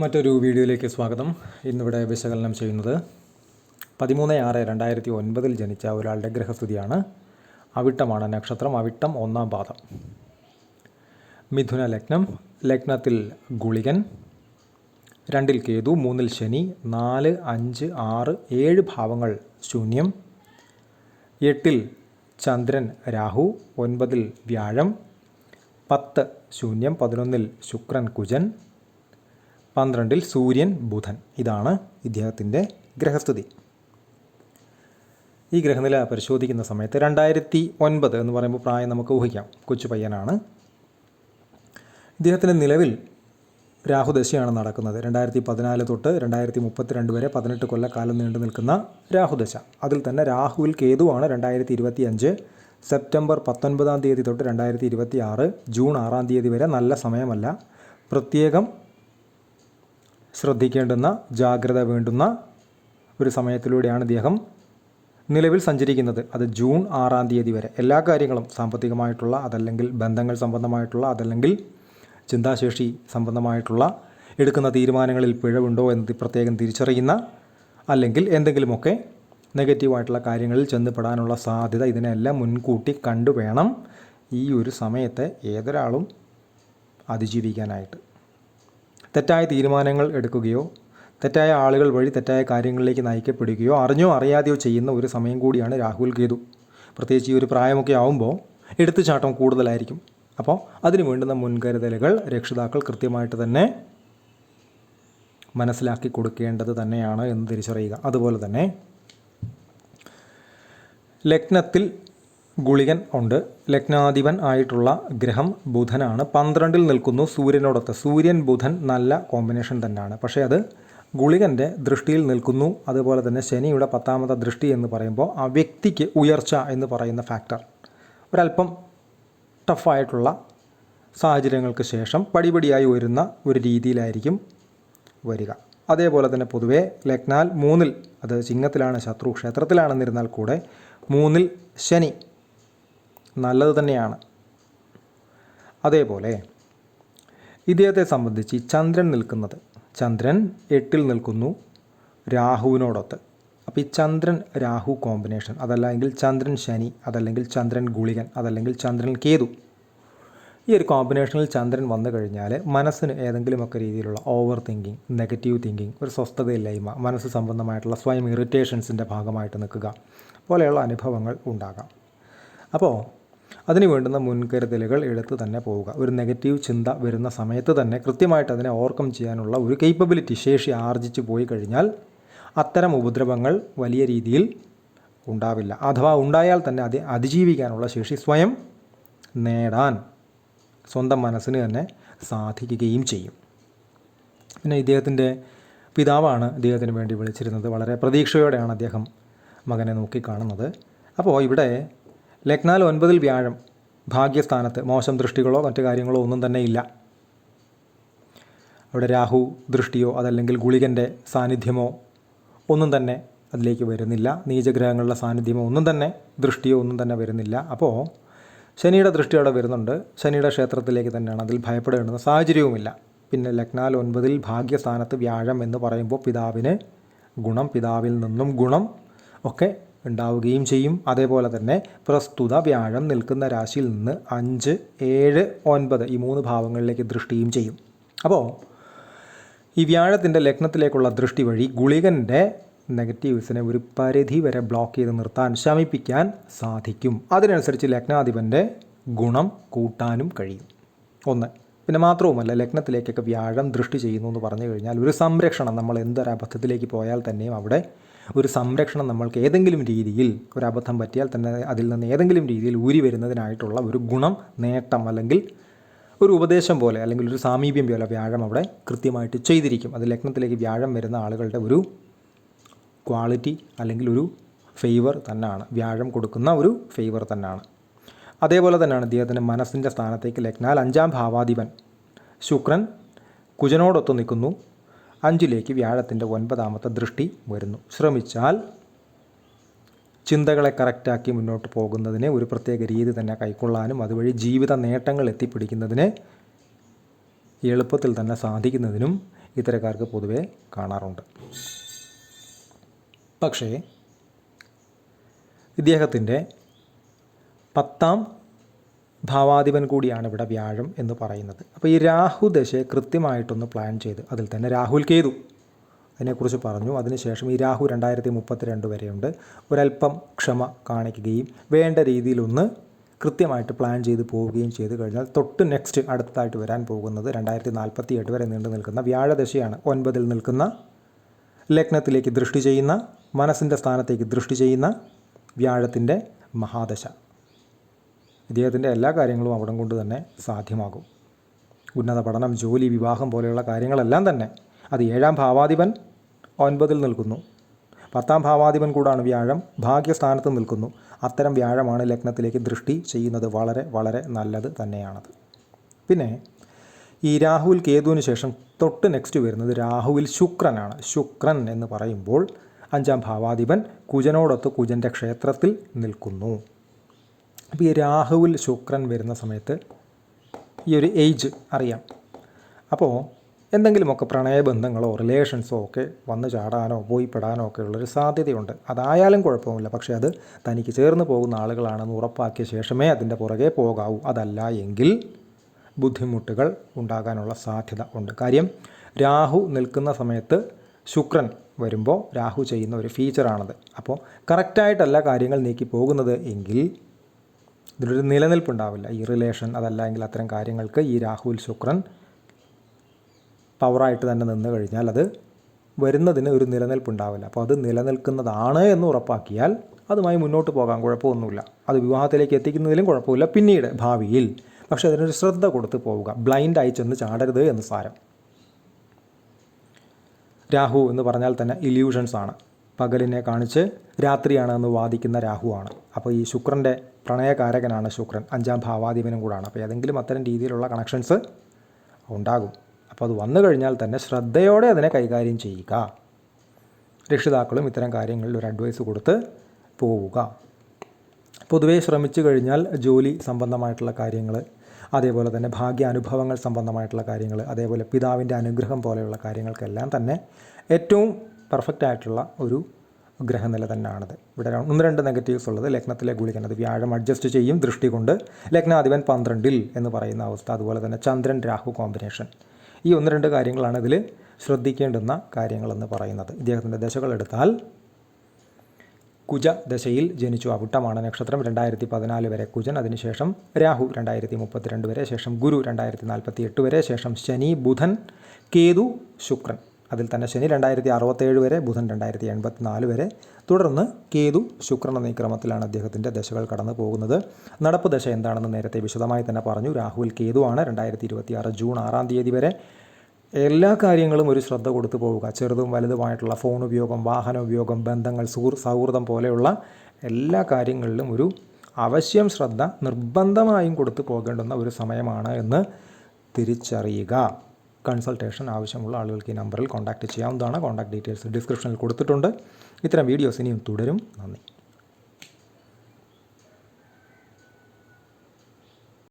മറ്റൊരു വീഡിയോയിലേക്ക് സ്വാഗതം. ഇന്നിവിടെ വിശകലനം ചെയ്യുന്നത് 13/6/2009 ജനിച്ച ഒരാളുടെ ഗ്രഹസ്ഥിതിയാണ്. അവിട്ടമാണ് നക്ഷത്രം. അവിട്ടം 1-ാം പാദം. മിഥുന ലഗ്നം. ലഗ്നത്തിൽ ഗുളികൻ, 2-ൽ കേതു, 3-ൽ ശനി, 4, 5, 6, 7 ഭാവങ്ങൾ ശൂന്യം, 8-ൽ ചന്ദ്രൻ രാഹു, 9-ൽ വ്യാഴം, 10 ശൂന്യം, 11-ൽ ശുക്രൻ കുജൻ, 12-ൽ സൂര്യൻ ബുധൻ. ഇതാണ് ഇദ്ദേഹത്തിൻ്റെ ഗ്രഹസ്ഥിതി. ഈ ഗ്രഹനില പരിശോധിക്കുന്ന സമയത്ത് 2009 എന്ന് പറയുമ്പോൾ പ്രായം നമുക്ക് ഊഹിക്കാം. കൊച്ചു പയ്യനാണ്. ഇദ്ദേഹത്തിൻ്റെ നിലവിൽ രാഹുദശയാണ് നടക്കുന്നത്. 2014 തൊട്ട് 2032 വരെ 18 കൊല്ലക്കാലം നീണ്ടു നിൽക്കുന്ന രാഹുദശ. അതിൽ തന്നെ രാഹുവിൽ കേതുവാണ് 2025 സെപ്റ്റംബർ 19-ാം തീയതി തൊട്ട് 2026 ജൂൺ 6-ാം തീയതി വരെ. നല്ല സമയമല്ല. പ്രത്യേകം ശ്രദ്ധിക്കേണ്ടുന്ന, ജാഗ്രത വേണ്ടുന്ന ഒരു സമയത്തിലൂടെയാണ് ഇദ്ദേഹം നിലവിൽ സഞ്ചരിക്കുന്നത്. അത് ജൂൺ 6-ാം തീയതി വരെ. എല്ലാ കാര്യങ്ങളും സാമ്പത്തികമായിട്ടുള്ള, അതല്ലെങ്കിൽ ബന്ധങ്ങൾ സംബന്ധമായിട്ടുള്ള, അതല്ലെങ്കിൽ ചിന്താശേഷി സംബന്ധമായിട്ടുള്ള എടുക്കുന്ന തീരുമാനങ്ങളിൽ പിഴവുണ്ടോ എന്ന് പ്രത്യേകം തിരിച്ചറിയുന്ന, അല്ലെങ്കിൽ എന്തെങ്കിലുമൊക്കെ നെഗറ്റീവായിട്ടുള്ള കാര്യങ്ങളിൽ ചെന്നപ്പെടാനുള്ള സാധ്യത, ഇതിനെല്ലാം മുൻകൂട്ടി കണ്ടു വേണം ഈ ഒരു സമയത്തെ ഏതൊരാളും അതിജീവിക്കാനായിട്ട്. തെറ്റായ തീരുമാനങ്ങൾ എടുക്കുകയോ തെറ്റായ ആളുകൾ വഴി തെറ്റായ കാര്യങ്ങളിലേക്ക് നയിക്കപ്പെടുകയോ അറിഞ്ഞോ അറിയാതെയോ ചെയ്യുന്ന ഒരു സമയം കൂടിയാണ് രാഹുൽ കേതു. പ്രത്യേകിച്ച് ഈ ഒരു പ്രായമൊക്കെ ആവുമ്പോൾ എടുത്തുചാട്ടം കൂടുതലായിരിക്കും. അപ്പോൾ അതിന് വേണ്ടുന്ന മുൻകരുതലുകൾ രക്ഷിതാക്കൾ കൃത്യമായിട്ട് തന്നെ മനസ്സിലാക്കി കൊടുക്കേണ്ടത് തന്നെയാണ് എന്ന് തിരിച്ചറിയുക. അതുപോലെ തന്നെ ലഗ്നത്തിൽ ഗുളികൻ ഉണ്ട്. ലഗ്നാധിപൻ ആയിട്ടുള്ള ഗ്രഹം ബുധനാണ്. 12-ൽ നിൽക്കുന്നു സൂര്യനോടൊത്ത്. സൂര്യൻ ബുധൻ നല്ല കോമ്പിനേഷൻ തന്നെയാണ്. പക്ഷേ അത് ഗുളികൻ്റെ ദൃഷ്ടിയിൽ നിൽക്കുന്നു. അതുപോലെ തന്നെ ശനിയുടെ 10-ാമത്തെ ദൃഷ്ടി എന്ന് പറയുമ്പോൾ ആ വ്യക്തിക്ക് ഉയർച്ച എന്ന് പറയുന്ന ഫാക്ടർ ഒരല്പം ടഫായിട്ടുള്ള സാഹചര്യങ്ങൾക്ക് ശേഷം പടിപടിയായി വരുന്ന ഒരു രീതിയിലായിരിക്കും വരിക. അതേപോലെ തന്നെ പൊതുവേ ലഗ്നാൽ 3-ൽ, അത് ചിങ്ങത്തിലാണ്, ശത്രു ക്ഷേത്രത്തിലാണെന്നിരുന്നാൽ കൂടെ 3-ൽ ശനി നല്ലത് തന്നെയാണ്. അതേപോലെ ഇദ്ദേഹത്തെ സംബന്ധിച്ച് ചന്ദ്രൻ നിൽക്കുന്നത്, ചന്ദ്രൻ 8-ൽ നിൽക്കുന്നു രാഹുവിനോടൊത്ത്. അപ്പോൾ ഈ ചന്ദ്രൻ രാഹു കോമ്പിനേഷൻ, അതല്ലെങ്കിൽ ചന്ദ്രൻ ശനി, അതല്ലെങ്കിൽ ചന്ദ്രൻ ഗുളികൻ, അതല്ലെങ്കിൽ ചന്ദ്രൻ കേതു, ഈ ഒരു കോമ്പിനേഷനിൽ ചന്ദ്രൻ വന്നു കഴിഞ്ഞാൽ മനസ്സിന് ഏതെങ്കിലുമൊക്കെ രീതിയിലുള്ള ഓവർ തിങ്കിങ്, നെഗറ്റീവ് തിങ്കിങ്, ഒരു സ്വസ്ഥതയില്ലായ്മ, മനസ്സ് സംബന്ധമായിട്ടുള്ള സ്വയം ഇറിറ്റേഷൻസിൻ്റെ ഭാഗമായിട്ട് നിൽക്കുക പോലെയുള്ള അനുഭവങ്ങൾ ഉണ്ടാകാം. അപ്പോൾ അതിന് വേണ്ടുന്ന മുൻകരുതലുകൾ എടുത്ത് തന്നെ പോവുക. ഒരു നെഗറ്റീവ് ചിന്ത വരുന്ന സമയത്ത് തന്നെ കൃത്യമായിട്ട് അതിനെ ഓവർകം ചെയ്യാനുള്ള ഒരു കേപ്പബിലിറ്റി, ശേഷി ആർജിച്ചു പോയി കഴിഞ്ഞാൽ അത്തരം ഉപദ്രവങ്ങൾ വലിയ രീതിയിൽ ഉണ്ടാവില്ല. അഥവാ ഉണ്ടായാൽ തന്നെ അത് അതിജീവിക്കാനുള്ള ശേഷി സ്വയം നേടാൻ സ്വന്തം മനസ്സിന് തന്നെ സാധിക്കുകയും ചെയ്യും. പിന്നെ ഇദ്ദേഹത്തിൻ്റെ പിതാവാണ് ഇദ്ദേഹത്തിന് വേണ്ടി വിളിച്ചിരുന്നത്. വളരെ പ്രതീക്ഷയോടെയാണ് അദ്ദേഹം മകനെ നോക്കിക്കാണുന്നത്. അപ്പോൾ ഇവിടെ ലഗ്നാൽ 9-ൽ വ്യാഴം, ഭാഗ്യസ്ഥാനത്ത്. മോശം ദൃഷ്ടികളോ മറ്റു കാര്യങ്ങളോ ഒന്നും തന്നെ ഇല്ല. അവിടെ രാഹു ദൃഷ്ടിയോ അതല്ലെങ്കിൽ ഗുളികൻ്റെ സാന്നിധ്യമോ ഒന്നും തന്നെ അതിലേക്ക് വരുന്നില്ല. നീചഗ്രഹങ്ങളുടെ സാന്നിധ്യമോ ഒന്നും തന്നെ, ദൃഷ്ടിയോ ഒന്നും തന്നെ വരുന്നില്ല. അപ്പോൾ ശനിയുടെ ദൃഷ്ടി അവിടെ വരുന്നുണ്ട്. ശനിയുടെ ക്ഷേത്രത്തിലേക്ക് തന്നെയാണ്. അതിൽ ഭയപ്പെടേണ്ടുന്ന സാഹചര്യവുമില്ല. പിന്നെ ലഗ്നാൽ 9-ൽ ഭാഗ്യസ്ഥാനത്ത് വ്യാഴം എന്ന് പറയുമ്പോൾ പിതാവിന് ഗുണം, പിതാവിൽ നിന്നും ഗുണം ഒക്കെ ഉണ്ടാവുകയും ചെയ്യും. അതേപോലെ തന്നെ പ്രസ്തുത വ്യാഴം നിൽക്കുന്ന രാശിയിൽ നിന്ന് 5, 7, 9 ഈ 3 ഭാവങ്ങളിലേക്ക് ദൃഷ്ടിയും ചെയ്യും. അപ്പോൾ ഈ വ്യാഴത്തിൻ്റെ ലഗ്നത്തിലേക്കുള്ള ദൃഷ്ടി വഴി ഗുളികൻ്റെ നെഗറ്റീവ്സിനെ ഒരു പരിധി വരെ ബ്ലോക്ക് ചെയ്ത് നിർത്താൻ, ശമിപ്പിക്കാൻ സാധിക്കും. അതിനനുസരിച്ച് ലഗ്നാധിപൻ്റെ ഗുണം കൂട്ടാനും കഴിയും. ഒന്ന്. പിന്നെ മാത്രവുമല്ല, ലഗ്നത്തിലേക്കൊക്കെ വ്യാഴം ദൃഷ്ടി ചെയ്യുന്നു എന്ന് പറഞ്ഞു കഴിഞ്ഞാൽ ഒരു സംരക്ഷണം, നമ്മൾ എന്തൊരബദ്ധത്തിലേക്ക് പോയാൽ തന്നെയും അവിടെ ഒരു സംരക്ഷണം നമ്മൾക്ക് ഏതെങ്കിലും രീതിയിൽ ഒരു അബദ്ധം പറ്റിയാൽ തന്നെ അതിൽ നിന്ന് ഏതെങ്കിലും രീതിയിൽ ഊരി വരുന്നതിനായിട്ടുള്ള ഒരു ഗുണം, നേട്ടം, അല്ലെങ്കിൽ ഒരു ഉപദേശം പോലെ, അല്ലെങ്കിൽ ഒരു സാമീപ്യം പോലെ വ്യാഴം അവിടെ കൃത്യമായിട്ട് ചെയ്തിരിക്കും. അത് ലഗ്നത്തിലേക്ക് വ്യാഴം വരുന്ന ആളുകളുടെ ഒരു ക്വാളിറ്റി, അല്ലെങ്കിൽ ഒരു ഫേവർ തന്നെയാണ്. വ്യാഴം കൊടുക്കുന്ന ഒരു ഫേവർ തന്നെയാണ്. അതേപോലെ തന്നെയാണ് ഇദ്ദേഹത്തിൻ്റെ മനസ്സിൻ്റെ സ്ഥാനത്തേക്ക് ലഗ്നാൽ 5-ാം ഭാവാധിപൻ ശുക്രൻ കുജനോടൊത്ത് നിൽക്കുന്നു. 5-ലേക്ക് വ്യാഴത്തിൻ്റെ 9-ാമത്തെ ദൃഷ്ടി വരുന്നു. ശ്രമിച്ചാൽ ചിന്തകളെ കറക്റ്റാക്കി മുന്നോട്ട് പോകുന്നതിന് ഒരു പ്രത്യേക രീതി തന്നെ കൈക്കൊള്ളാനും അതുവഴി ജീവിത നേട്ടങ്ങൾ എത്തിപ്പിടിക്കുന്നതിന് എളുപ്പത്തിൽ തന്നെ സാധിക്കുന്നതിനും ഇത്തരക്കാർക്ക് പൊതുവെ കാണാറുണ്ട്. പക്ഷേ ഇദ്ദേഹത്തിൻ്റെ 10ാം ഭാവാധിപൻ കൂടിയാണ് ഇവിടെ വ്യാഴം എന്ന് പറയുന്നത്. അപ്പോൾ ഈ രാഹു ദശയെ കൃത്യമായിട്ടൊന്ന് പ്ലാൻ ചെയ്ത്, അതിൽ തന്നെ രാഹുൽ കേതു അതിനെക്കുറിച്ച് പറഞ്ഞു. അതിനുശേഷം ഈ രാഹു 2032 വരെയുണ്ട്. ഒരല്പം ക്ഷമ കാണിക്കുകയും വേണ്ട രീതിയിലൊന്ന് കൃത്യമായിട്ട് പ്ലാൻ ചെയ്ത് പോവുകയും ചെയ്ത് കഴിഞ്ഞാൽ തൊട്ട് നെക്സ്റ്റ് അടുത്തതായിട്ട് വരാൻ പോകുന്നത് 2048 വരെ നീണ്ടു നിൽക്കുന്ന വ്യാഴദശയാണ്. 9ൽ നിൽക്കുന്ന, ലഗ്നത്തിലേക്ക് ദൃഷ്ടി ചെയ്യുന്ന, മനസ്സിൻ്റെ സ്ഥാനത്തേക്ക് ദൃഷ്ടി ചെയ്യുന്ന വ്യാഴത്തിൻ്റെ മഹാദശ. ഇദ്ദേഹത്തിൻ്റെ എല്ലാ കാര്യങ്ങളും അവിടം കൊണ്ട് തന്നെ സാധ്യമാകും. ഉന്നത പഠനം, ജോലി, വിവാഹം പോലെയുള്ള കാര്യങ്ങളെല്ലാം തന്നെ. അത് 7ാം ഭാവാധിപൻ 9ൽ നിൽക്കുന്നു. 10ാം ഭാവാധിപൻ കൂടാണ് വ്യാഴം, ഭാഗ്യസ്ഥാനത്ത് നിൽക്കുന്നു. അത്തരം വ്യാഴമാണ് ലഗ്നത്തിലേക്ക് ദൃഷ്ടി ചെയ്യുന്നത്. വളരെ വളരെ നല്ലത് തന്നെയാണത്. പിന്നെ ഈ രാഹുവിൽ കേതുവിന് ശേഷം തൊട്ട് നെക്സ്റ്റ് വരുന്നത് രാഹുവിൽ ശുക്രനാണ്. ശുക്രൻ എന്ന് പറയുമ്പോൾ 5ാം ഭാവാധിപൻ കുജനോടൊത്ത് കുജൻ്റെ ക്ഷേത്രത്തിൽ നിൽക്കുന്നു. അപ്പോൾ ഈ രാഹുവിൽ ശുക്രൻ വരുന്ന സമയത്ത് ഈ ഒരു ഏജ് അറിയാം. അപ്പോൾ എന്തെങ്കിലുമൊക്കെ പ്രണയബന്ധങ്ങളോ റിലേഷൻസോ ഒക്കെ വന്നു ചാടാനോ പോയി പെടാനോ ഒക്കെ ഉള്ളൊരു സാധ്യതയുണ്ട്. അതായാലും കുഴപ്പമില്ല. പക്ഷേ അത് തനിക്ക് ചേർന്ന് പോകുന്ന ആളുകളാണെന്ന് ഉറപ്പാക്കിയ ശേഷമേ അതിൻ്റെ പുറകെ പോകാവൂ. അതല്ല എങ്കിൽ ബുദ്ധിമുട്ടുകൾ ഉണ്ടാകാനുള്ള സാധ്യത ഉണ്ട്. കാര്യം രാഹു നിൽക്കുന്ന സമയത്ത് ശുക്രൻ വരുമ്പോൾ രാഹു ചെയ്യുന്ന ഒരു ഫീച്ചറാണത്. അപ്പോൾ കറക്റ്റായിട്ടല്ല കാര്യങ്ങൾ നീക്കി പോകുന്നത് എങ്കിൽ ഇതിലൊരു നിലനിൽപ്പുണ്ടാവില്ല. ഈ റിലേഷൻ അതല്ല എങ്കിൽ അത്തരം കാര്യങ്ങൾക്ക് ഈ രാഹുൽ ശുക്രൻ പവറായിട്ട് തന്നെ നിന്ന് കഴിഞ്ഞാൽ അത് വരുന്നതിന് ഒരു നിലനിൽപ്പുണ്ടാവില്ല. അപ്പോൾ അത് നിലനിൽക്കുന്നതാണ് എന്ന് ഉറപ്പാക്കിയാൽ അതുമായി മുന്നോട്ട് പോകാൻ കുഴപ്പമൊന്നുമില്ല. അത് വിവാഹത്തിലേക്ക് എത്തിക്കുന്നതിലും കുഴപ്പമില്ല പിന്നീട് ഭാവിയിൽ. പക്ഷേ അതിനൊരു ശ്രദ്ധ കൊടുത്ത് പോവുക. ബ്ലൈൻഡായി ചെന്ന് ചാടരുത് എന്ന് സാരം. രാഹു എന്ന് പറഞ്ഞാൽ തന്നെ ഇല്യൂഷൻസ് ആണ്. പകലിനെ കാണിച്ച് രാത്രിയാണെന്ന് വാദിക്കുന്ന രാഹുവാണ്. അപ്പോൾ ഈ ശുക്രൻ്റെ പ്രണയകാരകനാണ് ശുക്രൻ. 5ാം ഭാവാധിപനും കൂടാണ്. അപ്പോൾ ഏതെങ്കിലും അത്തരം രീതിയിലുള്ള കണക്ഷൻസ് ഉണ്ടാകും. അപ്പോൾ അത് വന്നു കഴിഞ്ഞാൽ തന്നെ ശ്രദ്ധയോടെ അതിനെ കൈകാര്യം ചെയ്യുക. രക്ഷിതാക്കളും ഇത്തരം കാര്യങ്ങളിൽ ഒരു അഡ്വൈസ് കൊടുത്ത് പോവുക. പൊതുവേ ശ്രമിച്ചു കഴിഞ്ഞാൽ ജോലി സംബന്ധമായിട്ടുള്ള കാര്യങ്ങൾ, അതേപോലെ തന്നെ ഭാഗ്യാനുഭവങ്ങൾ സംബന്ധമായിട്ടുള്ള കാര്യങ്ങൾ, അതേപോലെ പിതാവിൻ്റെ അനുഗ്രഹം പോലെയുള്ള കാര്യങ്ങൾക്കെല്ലാം തന്നെ ഏറ്റവും പെർഫെക്റ്റ് ആയിട്ടുള്ള ഒരു ഗ്രഹനില തന്നെയാണത്. ഇവിടെ 1-2 നെഗറ്റീവ്സ് ഉള്ളത് ലഗ്നത്തിലെ ഗുളികൻ. അത് വ്യാഴം അഡ്ജസ്റ്റ് ചെയ്യും ദൃഷ്ടി കൊണ്ട്. ലഗ്നാധിപൻ 12ൽ എന്ന് പറയുന്ന അവസ്ഥ. അതുപോലെ തന്നെ ചന്ദ്രൻ രാഹു കോമ്പിനേഷൻ. ഈ 1-2 കാര്യങ്ങളാണ് ഇതിൽ ശ്രദ്ധിക്കേണ്ടുന്ന കാര്യങ്ങളെന്ന് പറയുന്നത്. ഇദ്ദേഹത്തിൻ്റെ ദശകൾ എടുത്താൽ കുജ ദശയിൽ ജനിച്ചു. അവിട്ടമാണ് നക്ഷത്രം. 2014 വരെ കുജൻ, അതിനുശേഷം രാഹു 2032 വരെ, ശേഷം ഗുരു 2048 വരെ, ശേഷം ശനി, ബുധൻ, കേതു, ശുക്രൻ. അതിൽ തന്നെ ശനി 2067 വരെ, ബുധൻ 2084 വരെ, തുടർന്ന് കേതു, ശുക്രൻ എന്ന ഈ ക്രമത്തിലാണ് അദ്ദേഹത്തിൻ്റെ ദശകൾ കടന്നു പോകുന്നത്. നടപ്പ് ദശ എന്താണെന്ന് നേരത്തെ വിശദമായി തന്നെ പറഞ്ഞു. രാഹുൽ കേതുവാണ്. 2026 ജൂൺ 6-ാം തീയതി വരെ. എല്ലാ കാര്യങ്ങളും ഒരു ശ്രദ്ധ കൊടുത്തു പോവുക. ചെറുതും വലുതുമായിട്ടുള്ള ഫോൺ ഉപയോഗം, വാഹന ഉപയോഗം, ബന്ധങ്ങൾ, സൗഹൃദം പോലെയുള്ള എല്ലാ കാര്യങ്ങളിലും ഒരു അവശ്യം ശ്രദ്ധ നിർബന്ധമായും കൊടുത്തു പോകേണ്ടുന്ന ഒരു സമയമാണ് എന്ന് തിരിച്ചറിയുക. കൺസൾട്ടേഷൻ ആവശ്യമുള്ള ആളുകൾക്ക് ഈ നമ്പറിൽ കോൺടാക്റ്റ് ചെയ്യാവുന്നതാണ്. കോൺടാക്ട് ഡീറ്റെയിൽസ് ഡിസ്ക്രിപ്ഷനിൽ കൊടുത്തിട്ടുണ്ട്. ഇത്തരം വീഡിയോസ് ഇനിയും തുടരും. നന്ദി.